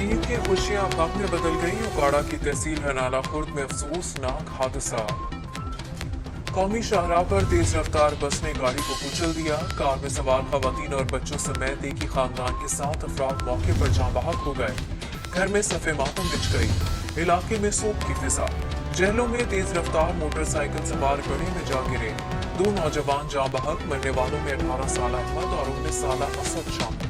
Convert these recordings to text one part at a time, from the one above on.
ईद की खुशियां गम में बदल गईं। उकाड़ा की तहसील हनाला खुर्द में अफसोसनाक हादसा। कौमी शाहराह पर तेज रफ्तार बस ने गाड़ी को कुचल दिया। कार में सवार खवातीन और बच्चों समेत एक ही खानदान के 7 अफराद मौके पर जाँ बहक हो गए। घर में सफ़े मातम बिछ गई। इलाके में सोग की फिजा। जहलों में तेज रफ्तार मोटरसाइकिल सवार गड्ढे में जा गिरे। 2 नौजवान जाँ बहक, मरने वालों में 18 साल अहमद और 19 साल असद शामिल।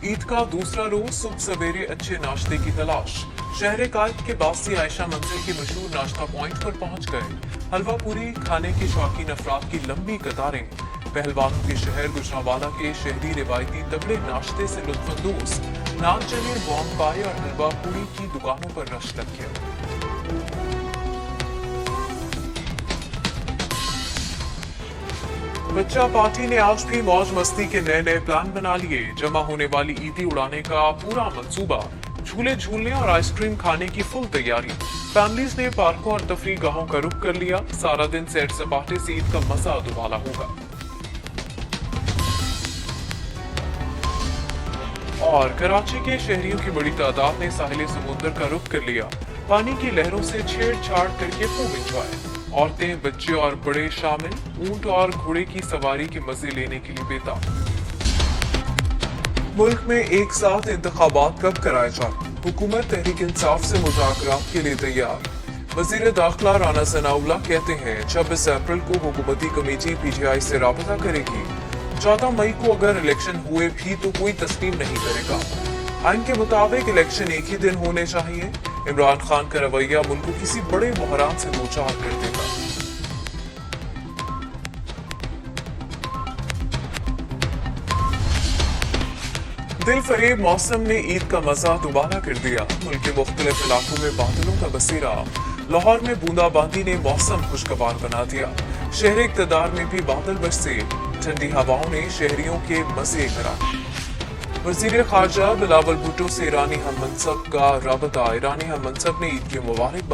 ईद का दूसरा रोज सुबह सवेरे अच्छे नाश्ते की तलाश। शहर कायद के बासी आयशा मंजिल के मशहूर नाश्ता पॉइंट पर पहुंच गए। हलवा पूरी खाने के शौकीन अफराद की लंबी कतारें। पहलवानों के शहर गुजरांवाला के शहरी रिवायती तगड़े नाश्ते से लुत्फानंदोज। नाग चने, बॉम्ब पाए और हलवा पूरी की दुकानों पर रश लग गया। बच्चा पार्टी ने आज भी मौज मस्ती के नए नए प्लान बना लिए। जमा होने वाली ईदी उड़ाने का पूरा मंसूबा, झूले झूलने और आइसक्रीम खाने की फुल तैयारी। फैमिलीज ने पार्कों और तफरीह गाहों का रुख कर लिया। सारा दिन सैर सपाटे से ईद का मजा दुबाला होगा। और कराची के शहरियों की बड़ी तादाद ने साहिल समुद्र का रुख कर लिया। पानी की लहरों से छेड़छाड़ करके खूब एंजॉय। औरतें, बच्चे और बड़े शामिल। ऊंट और घोड़े की सवारी के मजे लेने के लिए बेताब। मुल्क में एक साथ इंतखाबात कब कराए जाए? हुकूमत तहरीक इंसाफ से मुज़ाकरात के लिए तैयार। वज़ीर दाखिला राना सनाउल्लाह कहते हैं 26 अप्रैल को हुकूमती कमेटी PTI से राबता करेगी। 14 मई को अगर इलेक्शन हुए भी तो कोई तस्लीम नहीं करेगा। आइन के मुताबिक इलेक्शन एक ही दिन होने चाहिए। इमरान खान का रवैया मुल्क को किसी बड़े बहरान से दोचार कर देगा। दिल फरेब मौसम ने ईद का मजा दुबारा कर दिया। मुल्क के मुख्तलिफ इलाकों में बादलों का बसेरा। लाहौर में बूंदाबांदी ने मौसम खुशगवार बना दिया। शहर इक़्तिदार में भी बादल बरसे। ठंडी हवाओं ने शहरियों के मजे करा। वज़ीर ख़ारजा बिलावल भुट्टो से ईरानी हम मनसब का राबता। ईरानी हम मनसब ने ईद की मुबारकबाद